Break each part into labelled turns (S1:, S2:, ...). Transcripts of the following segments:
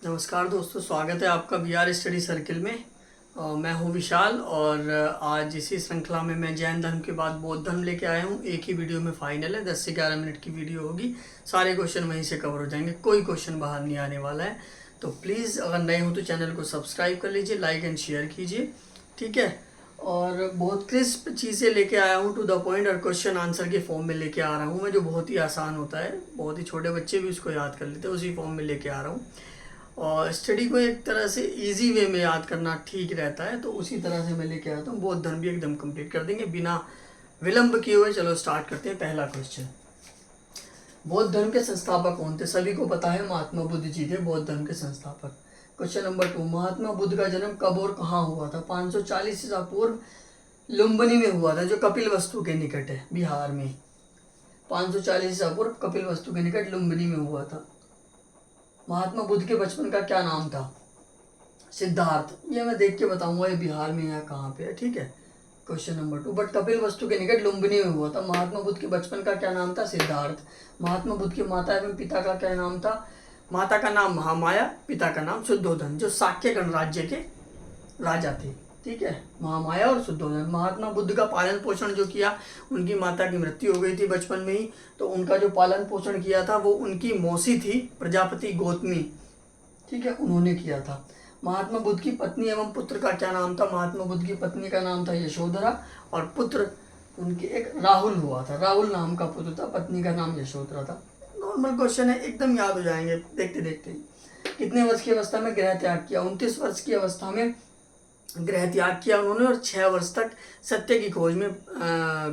S1: नमस्कार दोस्तों, स्वागत है आपका VR स्टडी सर्किल में। मैं हूं विशाल और आज इसी श्रृंखला में मैं जैन धर्म के बाद बौद्ध धर्म लेके आया हूं। एक ही वीडियो में फाइनल है, 10 से 11 मिनट की वीडियो होगी। सारे क्वेश्चन वहीं से कवर हो जाएंगे, कोई क्वेश्चन बाहर नहीं आने वाला है। तो प्लीज़ अगर नए हो तो चैनल को सब्सक्राइब कर लीजिए, लाइक एंड शेयर कीजिए, ठीक है। और बहुत क्रिस्प चीज़ें लेके आया हूँ, टू द पॉइंट, और क्वेश्चन आंसर के फॉर्म में लेके आ रहा हूँ मैं, जो बहुत ही आसान होता है, बहुत ही छोटे बच्चे भी उसको याद कर लेते हैं, उसी फॉर्म में लेके आ रहा हूँ। और स्टडी को एक तरह से इजी वे में याद करना ठीक रहता है, तो उसी तरह से मैं लेके आता हूँ। बौद्ध धर्म भी एकदम कंप्लीट कर देंगे बिना विलंब किए हुए। चलो स्टार्ट करते हैं। पहला क्वेश्चन, बौद्ध धर्म के संस्थापक कौन थे? सभी को पता है, महात्मा बुद्ध जी थे बौद्ध धर्म के संस्थापक। क्वेश्चन नंबर 2, महात्मा बुद्ध का जन्म कब और कहाँ हुआ था? 540 ईसा पूर्व लुम्बिनी में हुआ था, जो कपिलवस्तु के निकट है, बिहार में। 540 ईसा पूर्व कपिलवस्तु के निकट लुम्बिनी में हुआ था। महात्मा बुद्ध के बचपन का क्या नाम था? सिद्धार्थ। ये मैं देख के बताऊंगा ये बिहार में है कहाँ पे है, ठीक है। क्वेश्चन नंबर 2, बट कपिलवस्तु के निकट लुम्बिनी में हुआ था। महात्मा बुद्ध के बचपन का क्या नाम था? सिद्धार्थ। महात्मा बुद्ध की माता एवं पिता का क्या नाम था? माता का नाम महामाया, पिता का नाम शुद्धोधन, जो शाक्य गणराज्य के राजा थे, ठीक है। महामाया और शुद्धोधन। महात्मा बुद्ध का पालन पोषण जो किया, उनकी माता की मृत्यु हो गई थी बचपन में ही, तो उनका जो पालन पोषण किया था वो उनकी मौसी थी, प्रजापति गौतमी, ठीक है, उन्होंने किया था। महात्मा बुद्ध की पत्नी एवं पुत्र का क्या नाम था? महात्मा बुद्ध की पत्नी का नाम था यशोधरा, और पुत्र उनके एक राहुल हुआ था, राहुल नाम का पुत्र था, पत्नी का नाम यशोधरा था। नॉर्मल क्वेश्चन है, एकदम याद हो जाएंगे देखते देखते। कितने वर्ष की अवस्था में गृह त्याग किया? 29 वर्ष की अवस्था में गृह त्याग किया उन्होंने, और 6 वर्ष तक सत्य की खोज में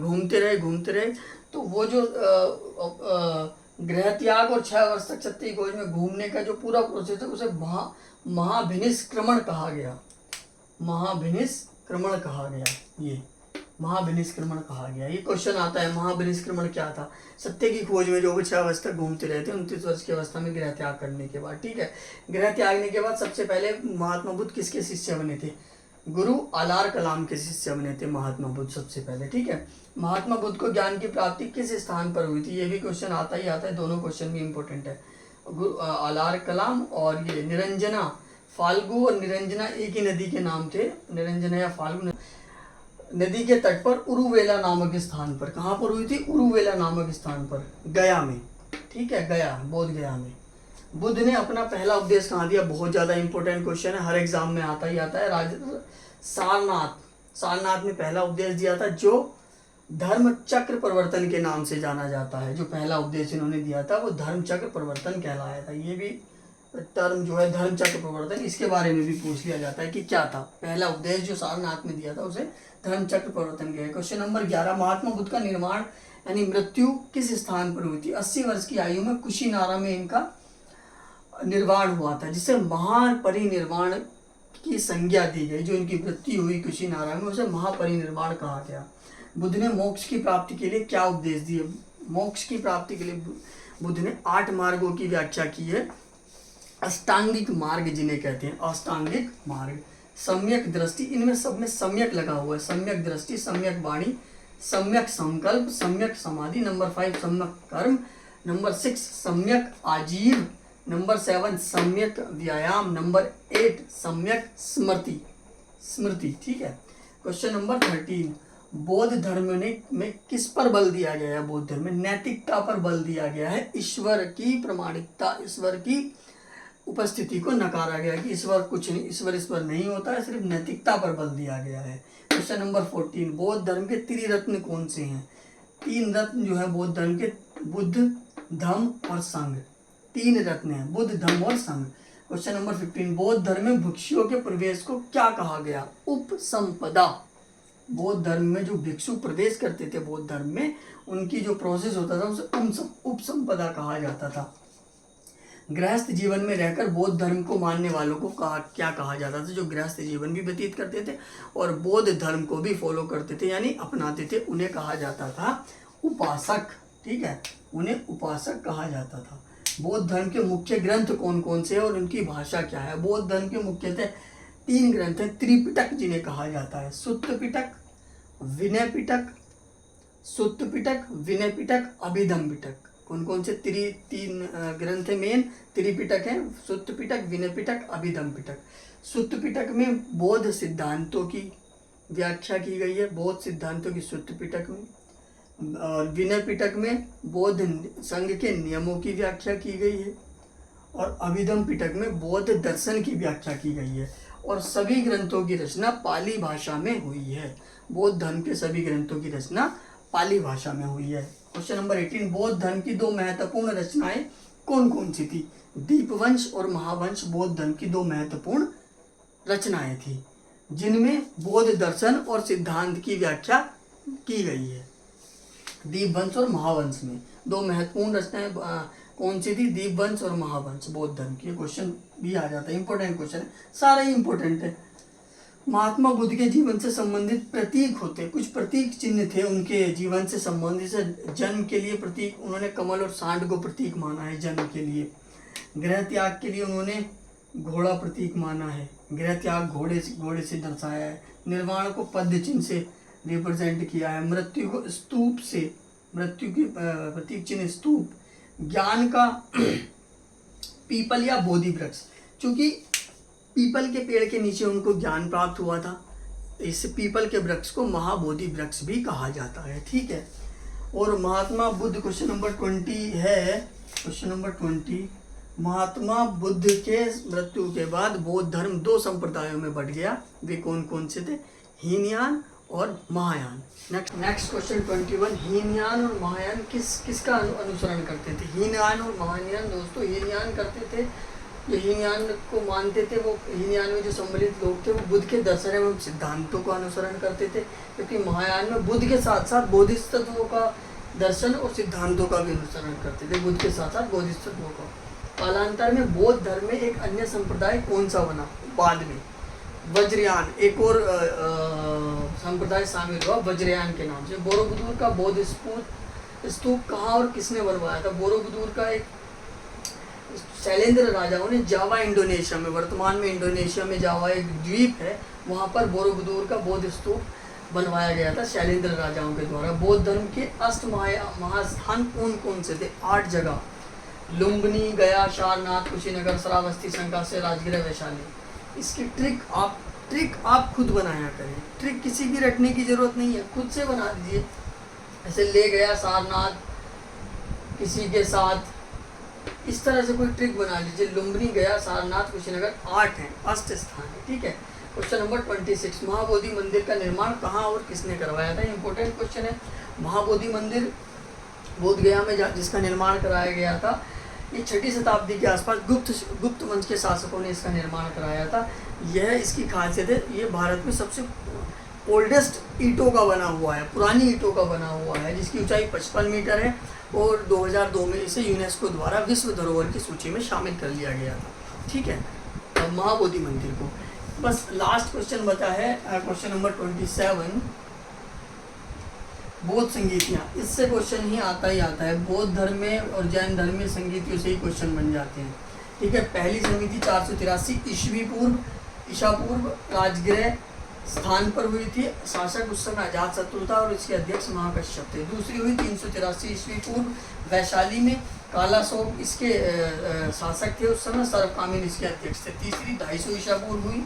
S1: घूमते रहे। तो वो जो गृह त्याग और 6 वर्ष तक सत्य की खोज में घूमने का जो पूरा प्रोसेस है, उसे महाभिनिष्क्रमण कहा गया। महाभिनिष्क्रमण कहा गया, ये महाभिनिष्क्रमण कहा गया। ये क्वेश्चन आता है, महाभिनिष्क्रमण क्या था? सत्य की खोज में जो वो 6 वर्ष तक घूमते रहे थे, 29 वर्ष की अवस्था में गृह त्याग करने के बाद, ठीक है। गृह त्यागने के बाद सबसे पहले महात्मा बुद्ध किसके शिष्य बने थे? गुरु अलार कलाम के शिष्य बने थे महात्मा बुद्ध सबसे पहले, ठीक है। महात्मा बुद्ध को ज्ञान की प्राप्ति किस स्थान पर हुई थी? ये भी क्वेश्चन आता ही आता है, दोनों क्वेश्चन भी इंपॉर्टेंट है। गुरु अलार कलाम और ये निरंजना, फाल्गु और निरंजना एक ही नदी के नाम थे, निरंजना या फाल्गु नदी के तट पर उरुवेला नामक स्थान पर। कहाँ पर हुई थी? उरुवेला नामक स्थान पर, गया में, ठीक है, गया, बोध गया में। बुद्ध ने अपना पहला उपदेश कहाँ दिया? बहुत ज़्यादा इंपॉर्टेंट क्वेश्चन है, हर एग्जाम में आता ही आता है। सारनाथ में पहला उपदेश दिया था, जो धर्म चक्र प्रवर्तन के नाम से जाना जाता है। जो पहला उपदेश इन्होंने दिया था वो धर्म चक्र प्रवर्तन कहलाया था। ये भी टर्म जो है धर्म चक्र प्रवर्तन, इसके बारे में भी पूछ लिया जाता है कि क्या था पहला उपदेश जो सारनाथ में दिया था, उसे धर्म चक्र प्रवर्तन किया है। क्वेश्चन नंबर 11, महात्मा बुद्ध का निर्माण यानी मृत्यु किस स्थान पर हुई थी? 80 वर्ष की आयु में कुशीनारा में इनका निर्वाण हुआ था, जिसे महापरिनिर्वाण की संज्ञा दी गई। जो इनकी मृत्यु हुई कुशीनारा में, उसे महापरिनिर्वाण कहा गया। बुद्ध ने मोक्ष की प्राप्ति के लिए क्या उपदेश दिए? मोक्ष की प्राप्ति के लिए बुद्ध ने 8 मार्गों की व्याख्या की है। अष्टांगिक मार्ग जिन्हें कहते हैं, अष्टांगिक मार्ग, सम्यक दृष्टि, इनमें सब में सम्यक लगा हुआ है। सम्यक दृष्टि, सम्यक वाणी, सम्यक संकल्प, सम्यक समाधि। नंबर 5 सम्यक कर्म। नंबर 6 सम्यक आजीव। नंबर 7 सम्यक व्यायाम। नंबर 8 सम्यक स्मृति, ठीक है। क्वेश्चन नंबर 13, बौद्ध धर्म में किस पर बल दिया गया है? बौद्ध धर्म में नैतिकता पर बल दिया गया है। ईश्वर की प्रामाणिकता, ईश्वर की उपस्थिति को नकारा गया कि ईश्वर कुछ नहीं, ईश्वर नहीं होता है, सिर्फ नैतिकता पर बल दिया गया है। क्वेश्चन नंबर 14, बौद्ध धर्म के त्रिरत्न कौन से हैं? 3 रत्न जो है बौद्ध धर्म के, बुद्ध, धम्म और संघ। 3 रत्न हैं, बुद्ध, धम्म और संघ। क्वेश्चन नंबर 15, बौद्ध धर्म में भिक्षुओं के प्रवेश को क्या कहा गया? उपसंपदा। बौद्ध धर्म में जो भिक्षु प्रवेश करते थे बौद्ध धर्म में, उनकी जो प्रोसेस होता था उसे उपसंपदा कहा जाता था। गृहस्थ जीवन में रहकर बौद्ध धर्म को मानने वालों को क्या कहा जाता था? जो गृहस्थ जीवन भी व्यतीत करते थे और बौद्ध धर्म को भी फॉलो करते थे यानी अपनाते थे, उन्हें कहा जाता था उपासक, ठीक है, उन्हें उपासक कहा जाता था। बौद्ध धर्म के मुख्य ग्रंथ कौन कौन से हैं और उनकी भाषा क्या है? बौद्ध धर्म के मुख्यतः 3 ग्रंथ हैं, त्रिपिटक जिन्हें कहा जाता है। सुत्त पिटक, विनय पिटक, सुत्त पिटक, विनय पिटक, अभिधम पिटक। कौन कौन से तीन ग्रंथ है मेन? त्रिपिटक है, सुत्त पिटक, विनय पिटक, अभिधम पिटक। सुत्त पिटक में बौद्ध सिद्धांतों की व्याख्या की गई है, बौद्ध सिद्धांतों की सुत्त पिटक में। और विनय पिटक में बौद्ध संघ के नियमों की व्याख्या की गई है। और अभिधम पिटक में बौद्ध दर्शन की व्याख्या की गई है। और सभी ग्रंथों की रचना पाली भाषा में हुई है। बौद्ध धर्म के सभी ग्रंथों की रचना पाली भाषा में हुई है। क्वेश्चन नंबर 18, बौद्ध धर्म की दो महत्वपूर्ण रचनाएं कौन कौन सी थी? दीपवंश और महावंश बौद्ध धर्म की दो महत्वपूर्ण रचनाएं थी, जिनमें बौद्ध दर्शन और सिद्धांत की व्याख्या की गई है। दीपवंश और महावंश में दो महत्वपूर्ण रचनाएं कौन सी थी? दीपवंश और महावंश बौद्ध धर्म की। क्वेश्चन भी आ जाता है, इंपॉर्टेंट क्वेश्चन है, सारे ही इंपॉर्टेंट है। महात्मा बुद्ध के जीवन से संबंधित प्रतीक होते, कुछ प्रतीक चिन्ह थे उनके जीवन से संबंधित। जन्म के लिए प्रतीक उन्होंने कमल और सांड को प्रतीक माना है जन्म के लिए। गृह त्याग के लिए उन्होंने घोड़ा प्रतीक माना है, गृह त्याग घोड़े से दर्शाया है। निर्वाण को पद्य चिन्ह से रिप्रेजेंट किया है। मृत्यु को स्तूप से, मृत्यु की प्रतीक चिन्ह स्तूप। ज्ञान का पीपल या बोधि वृक्ष, चूंकि पीपल के पेड़ के नीचे उनको ज्ञान प्राप्त हुआ था, इस पीपल के वृक्ष को महाबोधि वृक्ष भी कहा जाता है। ठीक है। और महात्मा बुद्ध, क्वेश्चन नंबर 20 है, क्वेश्चन नंबर 20, महात्मा बुद्ध के मृत्यु के बाद बौद्ध धर्म दो संप्रदायों में बट गया। वे कौन कौन से थे? हीनयान और महायान। नेक्स्ट क्वेश्चन 21, हीनयान और महायान किसका अनुसरण करते थे? हीनयान और महायान दोस्तों हीनयान करते थे, जो हीनयान को मानते थे, वो हीनयान में जो सम्मिलित लोग थे वो बुद्ध के दर्शन एवं सिद्धांतों का अनुसरण करते थे, क्योंकि महायान में बुद्ध के साथ साथ बोधिसत्वों का दर्शन और सिद्धांतों का भी अनुसरण करते थे, बुद्ध के साथ साथ बोधिसत्वों का। कालांतर में बौद्ध धर्म में एक अन्य संप्रदाय कौन सा बना? बाद में वज्रयान, एक और संप्रदाय शामिल हुआ वज्रयान के नाम से। बोरोबुदुर का बौद्ध स्तूप कहाँ और किसने बनवाया था? बोरोबुदुर का एक शैलेंद्र राजाओं ने जावा इंडोनेशिया में, वर्तमान में इंडोनेशिया में जावा एक द्वीप है, वहाँ पर बोरोबुदुर का बौद्ध स्तूप बनवाया गया था शैलेंद्र राजाओं के द्वारा। बौद्ध धर्म के अष्ट महास्थान कौन कौन से थे? 8 जगह, लुम्बिनी, गया, सारनाथ, कुशीनगर, श्रावस्ती, शंकासे, राजगृह, वैशाली। इसकी ट्रिक आप खुद बनाया करें, ट्रिक किसी की रटने की जरूरत नहीं है, खुद से बना दीजिए। ऐसे ले गया सारनाथ किसी के साथ, इस तरह से कोई ट्रिक बना लीजिए। लुम्बिनी, गया, सारनाथ, कुशीनगर 8 हैं, अष्ट स्थान है। ठीक है। क्वेश्चन नंबर 26, महाबोधि मंदिर का निर्माण कहाँ और किसने करवाया था? इंपॉर्टेंट क्वेश्चन है। महाबोधि मंदिर बोध गया में जिसका निर्माण कराया गया था, ये 6वीं शताब्दी के आसपास गुप्त वंश के शासकों ने इसका निर्माण कराया था। यह इसकी खासियत है, ये भारत में सबसे ओल्डेस्ट ईंटों का बना हुआ है, पुरानी ईंटों का बना हुआ है, जिसकी ऊंचाई 55 मीटर है और 2002 में इसे यूनेस्को द्वारा विश्व धरोहर की सूची में शामिल कर लिया गया था। ठीक है। अब महाबोधि मंदिर को बस लास्ट क्वेश्चन बचा है, क्वेश्चन नंबर 27, बौद्ध संगीतियाँ। इससे क्वेश्चन ही आता है। बौद्ध धर्म में और जैन धर्म में संगीतियों से ही क्वेश्चन बन जाते हैं। ठीक है। पहली समिति 483 ईसा पूर्व राजगृह स्थान पर हुई थी। शासक उस समय अजातशत्रु था और इसके अध्यक्ष महाकश्यप थे। दूसरी हुई 383 ईस्वी पूर्व वैशाली में, कालाशोक इसके शासक थे उस समय, सर्वकामिन इसके अध्यक्ष थे। तीसरी 250 ईसा पूर्व हुई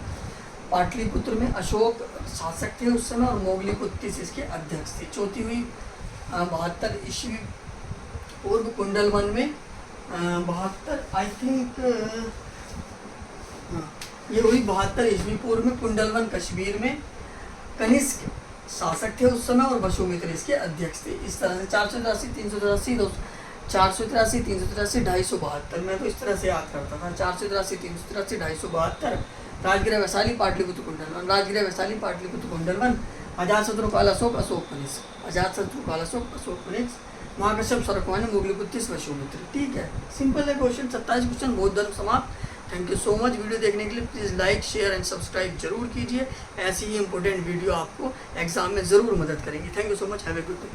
S1: पाटलिपुत्र में, अशोक शासक थे उस समय और मोगलीपुत्तिस इसके अध्यक्ष थे। चौथी हुई 72 ईस्वी पूर्व कुंडलवन में, 72 आई थिंक ये हुई 72 ईस्वी पूर्व में कुंडलवन कश्मीर में, कनिष्क शासक थे उस समय और वसुमित्र इसके अध्यक्ष थे। इस तरह से 483, 383, 483, 383, 272, मैं तो इस तरह से याद करता था। 483, 383, 272, राजगृह वैशाली पाटलिपुत्र कुंडलवन, राजगृह वैशाली पाटलिपुत्र कुंडलवन, अजातशत्रु कालाशोक अशोक कनिष्क, अजातशत्रु कालाशोक अशोक कनिष्क, महाकश्यप सर्वकामिन मोगलीपुत्तिस वसुमित्र। ठीक है, सिंपल है क्वेश्चन। 27 क्वेश्चन, बौद्ध धर्म समाप्त। Thank you so much. Video देखने के लिए please like, share and subscribe जरूर कीजिए। ऐसी ही इंपॉर्टेंट वीडियो आपको एग्जाम में ज़रूर मदद करेंगी। Thank you so much. Have a good day.